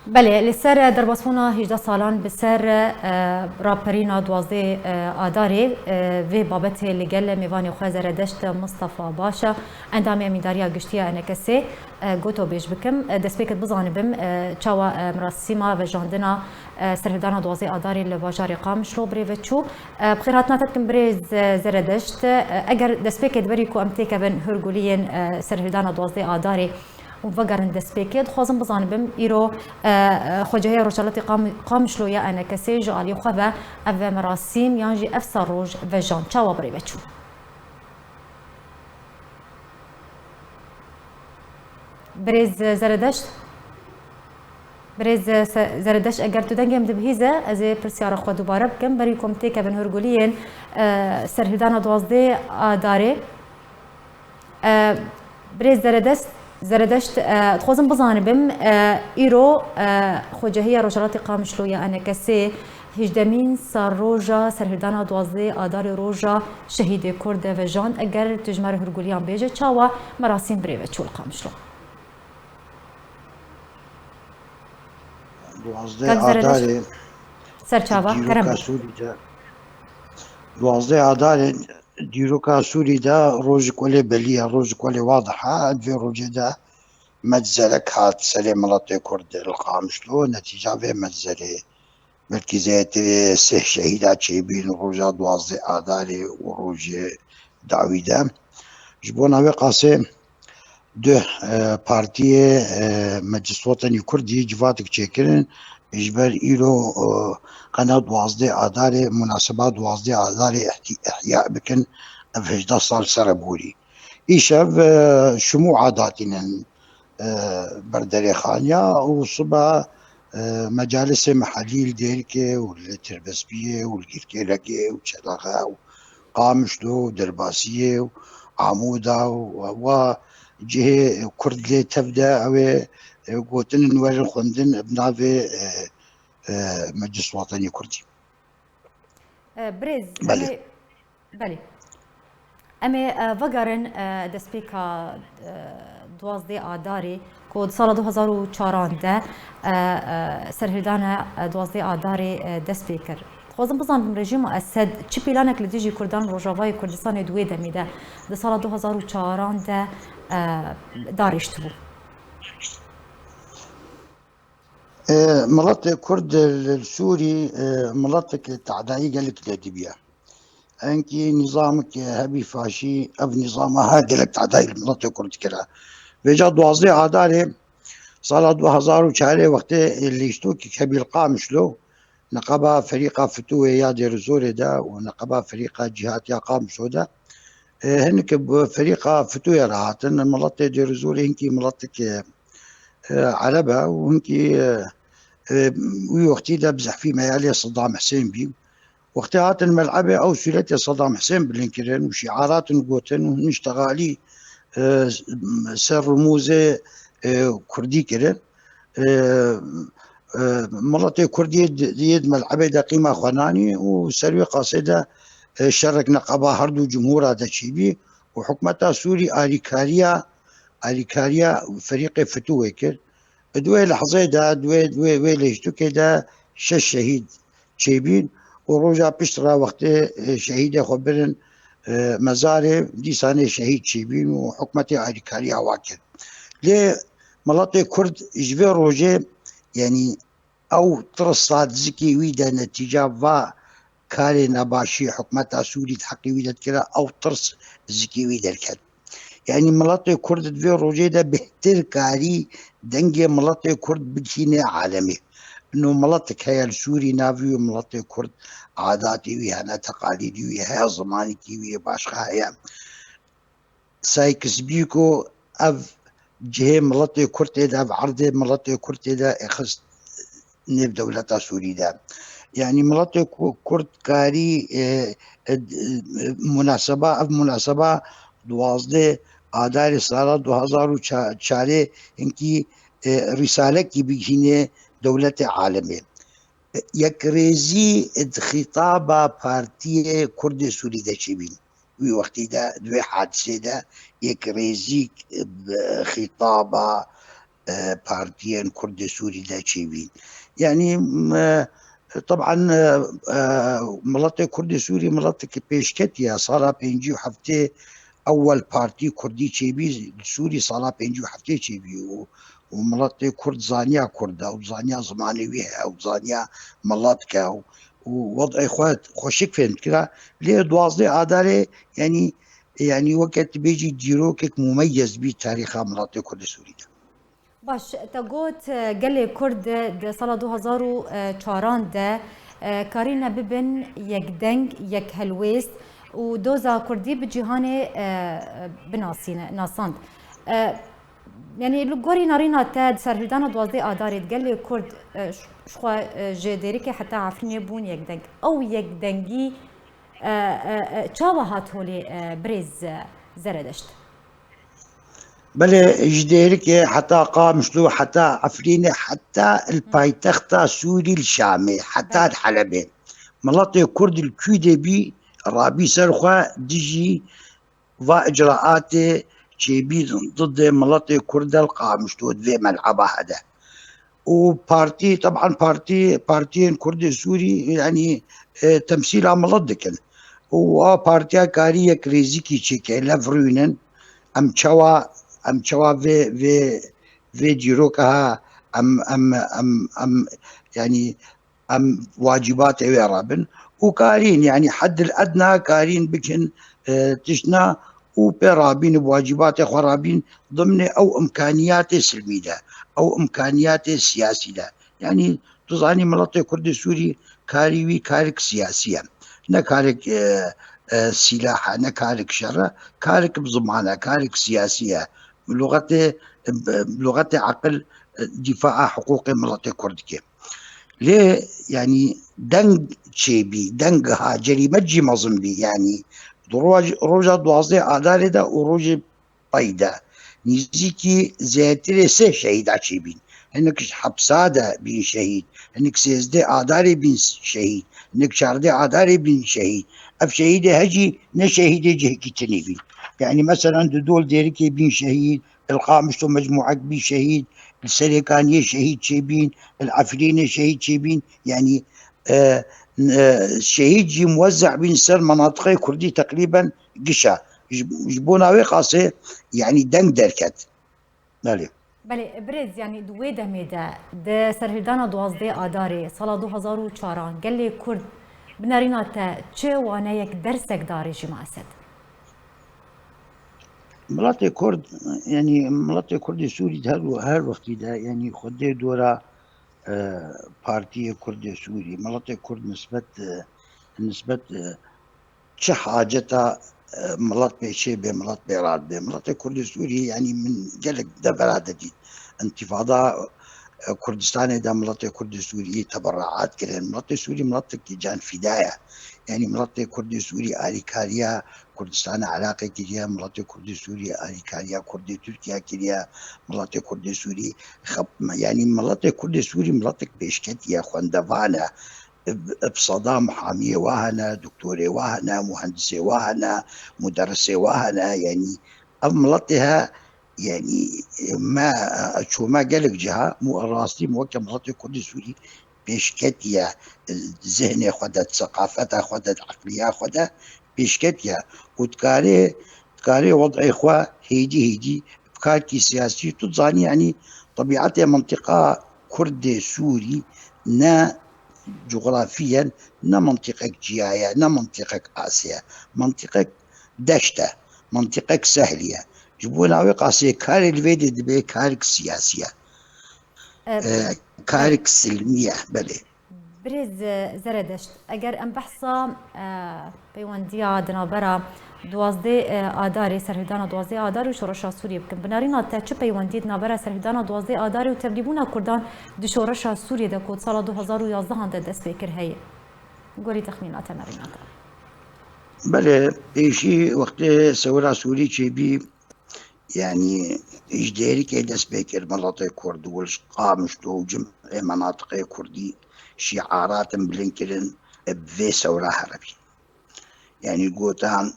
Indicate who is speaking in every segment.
Speaker 1: بله لسر درباسبونا 18 سالان بسر راپرینا دوازده آداری و بابت لگل میوانی خواه زردشت مصطفى باشا اندام امیداریا گشتی انکسی گوتو بیش بکم دست پیکت بزانه بم چاوا مراسیما و جاندنا سرهدانا دوازده آداری لباجار قامش رو بری و چو بخیر هاتنا تدکم بریز زردشت اگر دست پیکت بری کو امتیک بن هرگولین سرهدانا دوازده آداری وقرن دست پیکت خوازم بزانم بم ایرو خوجهی روشالتی قامشلو یا انا کسی جالی خواه او مراسم یانجی افسر روش و جان چاوا بری بچو بريز زردشت بريز زردشت اگر تو دنگم دبهیزه از پرسیار خود دوباره بکم بری کمته که بن هرگولین سرهدان دوازده داره بريز زردشت تخوزم بزانبم ایرو خوجهی روشالات قامشلو یا انا کسی هجدمین سر روژا سرهدان دوازده آدار روژا شهید کرد و جان اگر تجمر هرگولیان بیجه چاوا مراسم بریوه چول قامشلو
Speaker 2: دوازده آدار دیروکا سوری دا دوازده آدار دیروکا سوری دا روز کلی بلیه روز کلی واضحه ادوی روز دا مجزلك هات سلي ملطي كرد القامشلو نتيجة في مجزلة مركزية سه شهيدات شيبين روجا دوازي آداري وروج داويدا جبونا في قاسي ده بارتي مجلس وطني كردي جفاتك تشيكرن جبر إيرو قناة دوازدي آداري مناسبات دوازدي آداري إحياء بكن في 11 سال سربوري إيشاف شموع عاداتنا بردري خانيا وصبا مجالس محلية الديركي والتربسبية والكيركيلكي وشلاغا وقامشلو ودرباسية وعمودة وجهة كرد لي تبدا او قوتن نوال خندن ابنافي مجلس وطني كردي
Speaker 1: بريز
Speaker 2: بله
Speaker 1: بله امی وگرن دسپیکا دوازده آداری که سال 2014 سرهدان دوازده آداری دسپیکر خوازم بزنم رژیم اسد چی پیلانک لدیجی کردان روجاوای کردستان دوی دمیده در سال 2014 دارشت بود
Speaker 2: ملط كرد السوري ملطك التعدائي قالك لدبيا انكي نظامك هبي فاشي اب نظامها قالك تعدائي المنطقة كرد كلا بيجا دوازي عدالي صار 2004 وقت اللي اشتوكي هبي القامشلو نقبا فريقة فتوه يا دير زوري دا ونقبا فريقة جهات يا قامشو دا هنك فريقة فتوه راهاتن الملطة دير زوري هنكي ملطك علبة وهنكي وقتي دا بزح في ميالي صدام حسين بيو وقتها الملعبة أو سلة صدام حسين بالإنكرين وشعارات نقوتن ونشتغالي سر رموزة كردي كرن ملطة كردي ديد ملعبة دا قيمة خناني وسروي قاصدة شرك نقبا هردو جمهورها دا شيبي وحكمتها سوري آليكاريا فريق فتوه كر دوي لحظة دا دوي ليشتو كده 6 شهيد شيبين وروجا بشترا وقت شهيد خبرن مزاري دي سنة شهيد شيبين وحكمتي عالكاري عواكر ليه ملاطي كرد جبه روجي يعني او ترصاد زكي ويدا نتيجة فا كاري نباشي حكمتها سوري تحقي ويدا كلا او ترص زكي ويدا الكل يعني ملاطي كرد دفي روجي دا بهتر كاري دنجي ملاطي كرد بجيني عالمي انه ملطك هي السوري نافي وملطي كرد عاداتي ويا تقاليدي ويا زماني ويا باشخا هي سايكس بيكو اف جهه ملطي كرد اف عرض ملطي كرد اخذ نيب دولة سوري دا يعني ملطي كرد كاري مناسبة دوازده آدار سال 2004 انكي رسالة كي بيجيني دولة عالمية يكريزي خطابة بارتية كرد سوري دا شبين وي وقتي دا دوي حادثة دا يكريزي خطابة بارتيان كرد سوري دا تشيبين يعني طبعا ملاتي كرد سوري ملاتي بيشكتيا صار بينجي وحفتي اول بارتي كردي تشيبي سوري صار بينجي وحفتي تشيبي وملاتي كرد زانيا كردا وزانيا زماني ويها وزانيا ملاتكا ووضع اخوات خوشك فهمت كده ليه دوازدي عدالي يعني وقت بيجي ديروكك مميز بتاريخ ملاتي كرد سوري ده.
Speaker 1: باش تقوت قال كرد د سال 2004 ده كارينا ببن يك دنگ يك هلويست و دوزا كردي بجهان ناساند يعني لقوري نارينا تاد سرهدانا دوازدي آداريت قال كرد شخوا جديريكي حتى عفرين بون يك دنگ او يك دنگي چاوا هاتولي بريز زردشت
Speaker 2: بله جديرك حتى قامشلو حتى عفرينة حتى البايتخت سوري الشامي حتى الحلبة مناطق كرد الكودة بي رابي سرخوا ديجي واجراءات تشيبي ضد مناطق كرد القامشلو ذي ملعبة هذا وبارتي طبعا بارتين كرد سوري يعني تمثيل ملدكن وبارتيا كارية كريزيكي تشيكي لافرونن ام تشوا في ديروكها ام يعني واجبات رابن وكارين يعني حد الادنى كارين بكن تشنا وبرابين بواجبات خرابين ضمن او امكانيات سلميده او امكانيات سياسيه يعني تظاني ملطي كرد سوري كاريوي كارك سياسيا نكارك سلاحة نكارك شرة كارك بضمانة كارك سياسية بلغة عقل دفاع حقوق ملطي كردكي ليه يعني دنگ تشيبي دنگها جريمة جي مظنبي يعني روجا دوازده آداره دا و روج پایدا نزدیکی زیاتر سه شهید چیبین هنکش حبساده بین شهید هنک 13 آداره بین شهید هنک 14 آداره بین شهید اف شهید هجی نه شهید جهکی تنبين يعني مثلا دول ديركي بين شهيد القامشتو مجموعة بين شهيد السليكانية شهيد شيبين العفرينة شهيد شيبين يعني الشهيد جي موزع بين سر مناطق كردي تقريبا قشا جبونا قاسي يعني دنگ دركت بله
Speaker 1: بله برز يعني دوی دمیده ده سرهدانا دوازده آداری سال 2004 گلی کرد بنارینا تا چه وانه یک درسک داری جماعت
Speaker 2: ملاتي كرد يعني ملاتي كرد سوري هر وقت ده يعني خد دورة بارتي كرد سوري ملاتي كرد نسبة چه حاجتها ملات بيشي بملات بيراد بملات كرد سوري يعني من جلك ده برادة دي انتفاضة كردستان ده ملات كرد سوري تبرعات كده ملات سوري ملات جان فداية يعني ملات كرد سوري آريكاريا كردستان علاقة كده ملات كرد سوري آريكاريا كرد تركيا كده ملات كرد سوري يعني ملات كرد سوري ملات بيشكت يا خواندفانا بصدى محامية واهنة دكتورة واهنة مهندسة واهنة مدرسة واهنة يعني أملتها يعني ما شو ما قالك جهة مو راستي موكل ملتي كل سوري بيشكتيا ذهني خدت ثقافتها خدت عقلية خدت بيشكتيا وتكاري وضع إخوة هيدي بكاركي سياسي تظاني يعني طبيعتها منطقة كرد سوري نا جغرافيا نا منطقة جياية نا منطقة آسيا منطقة دشتة منطقة سهلية جبونا وقاسي كاري الفيدي دبي كارك سياسية كارك سلمية بلي
Speaker 1: بريز زردشت اگر ام بحثا پیوندیا دنابرا دوازده آداری سرهدانا دوازده آداری و شورشا سوریه بکن بنارینا تا چه پیوندی دنابرا سرهدانا دوازده آداری و تبلیبونا کردان دو شورشا سوریه ده کود سال 2011 هنده دست بکر هی گوری تخمینات نارینا
Speaker 2: بله ایشی وقت سورا سوری چه بی يعني إجداري كي دس بكر مناطق كرد والقامشتو وجمع مناطق كردي شعارات بلنكرن بفي سورة هربي يعني قوتان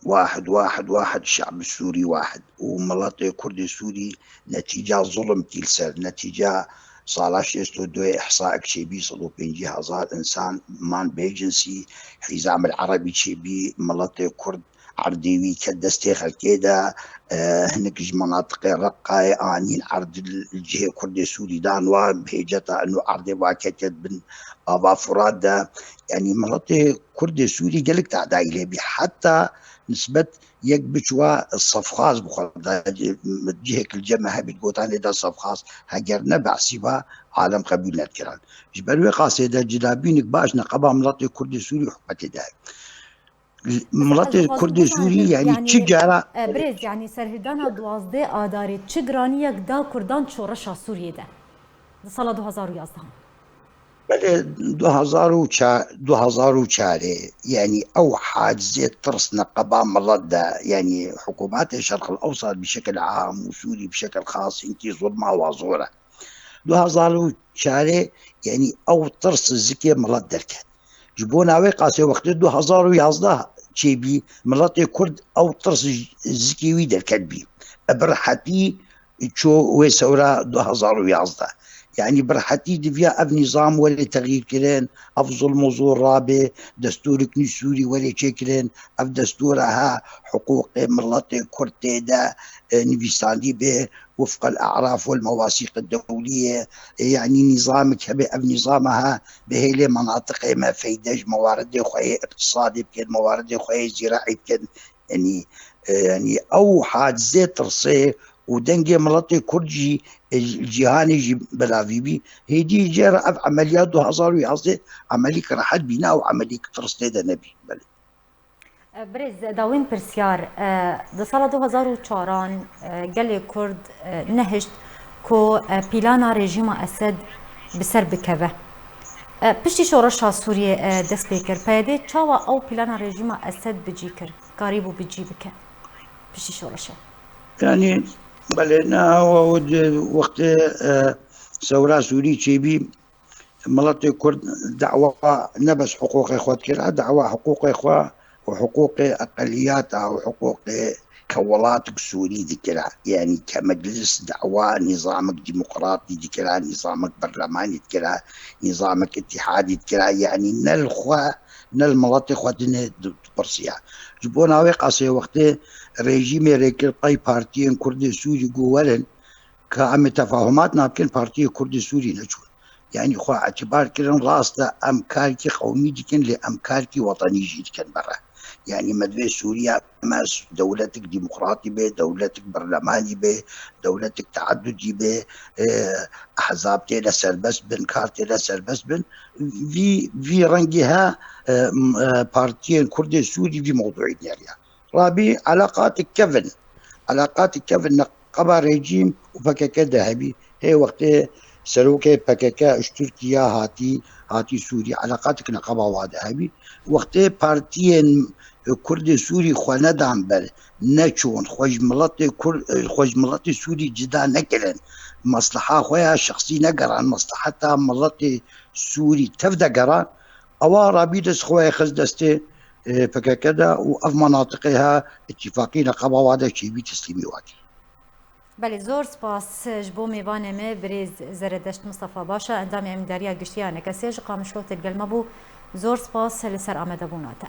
Speaker 2: واحد واحد واحد، الشعب السوري واحد، ومناطق كرد السوري نتيجة ظلم تيلسر، نتيجة صالاش دو إحصاء كشيبي صدو بينجي هزار إنسان مان بيجنسي حزام العربي كشيبي مناطق كرد عرديوي كدستي خلكيدا هناك مناطق رقاي آنين عرض الجهة كرد السوري دانوا بهجتا أنه عرضي واكتد بن بابا فراد، يعني مناطق كرد السوري قالك تعداي لي حتى نسبة يكبشوا الصفخاز بخلدا جهك الجماعة بتقول دا صفخاز هجرنا بعسيبها عالم قبيلة كران جبالوي قاصدة جلابينك باش نقبا ملاطي كردي سوري حبتي داي ملاطي كردي سوري يعني تشجارة
Speaker 1: بريز يعني سرهدانا دوازده آداري تشجرانيك دا كردان شورشا سوريا دا سال 2011
Speaker 2: بله 2004 يعني أو حاجزة ترس نقبا ملدا، يعني حكومات الشرق الأوسط بشكل عام وسوري بشكل خاص انتي ظلمة وزورة 2004 يعني أو ترس الزكية ملد دركت جبونا ويقاسي وقت 2011 تشيبي ملاتي كرد أو ترس الزكيوي دركت بي أبرحتي تشو ويسورة 2011 يعني برحتي دفيا اف نظام ولا تغيير كرين اف ظلم وزور رابع دستور كني سوري ولا شكلين اف دستورها حقوق ملاتي كرتي دا نفيستاندي به وفق الاعراف والمواثيق الدوليه، يعني نظامك هبه اف نظامها بهيلي مناطق ما فيدج موارد خوي اقتصادي بكن موارد خوي زراعي بكن، يعني او حاجزه ترصي ودنجي ملطي كرجي الجهاني بلافيبي هيدي جرى عمليات 2011 عملية راحت بناء وعملية ترصيد نبي بل
Speaker 1: بريز داوين برسيار ده سال 2004 قال كرد نهشت كو بيلانا رژیم اسد بسر بکوه پشتی شورش سوریه دست بکر پیده چاوا او پلانا رژیم اسد بجی کر قریبو بجی بکه پشتی شورش
Speaker 2: يعني بلنا وقت ثورة سوري تشيبي ملطي كرد دعوة نبس حقوق إخوات كلا دعوة حقوق إخوة وحقوق أقليات أو حقوق كولاتك سوري ذكرها، يعني كمجلس دعوة نظامك ديمقراطي ذكرها، نظامك برلماني ذكرها، نظامك اتحادي ذكرها، يعني نل ملطي خواتنا برسيا جبونا وقاسي وقت رژیم ريكل قاي بارتيين كرد سوري جوالن كعم تفاهمات نابكن بارتي كرد سوري نجول، يعني خو اعتبار كلن راستا امكاركي قومي ديكن لامكاركي وطني جيدكن برا، يعني مدوي سوريا ماس دولتك ديمقراطي به دولتك برلماني به دولتك تعددي به احزاب تيلا سربس بن كارتيلا سربس بن في رنجها بارتيين كرد سوري في موضوعين يعني رابي علاقات كيفن نقبا ريجيم وبكك ذهبي هي وقت سلوكي بكك تركيا هاتي سوري علاقاتك نقبا ذهبي وقت بارتيين كرد سوري خوانا دامبل نچون خوش ملتي سوري جدا نكلن مصلحة خويا شخصي نقران مصلحتها ملتي سوري تفدا قران او رابي دس خويا خزدستي فكذا وفي مناطقها اتفاقي نقابة وهذا شيء بتسليمي واجب.
Speaker 1: بله زور سپاس جبو میوان ما بريز زردشت مصطفى باشا اندام امداريا گشتيانه كسيج قامشلوت القلمبو زور سپاس لسر آمده بوناته.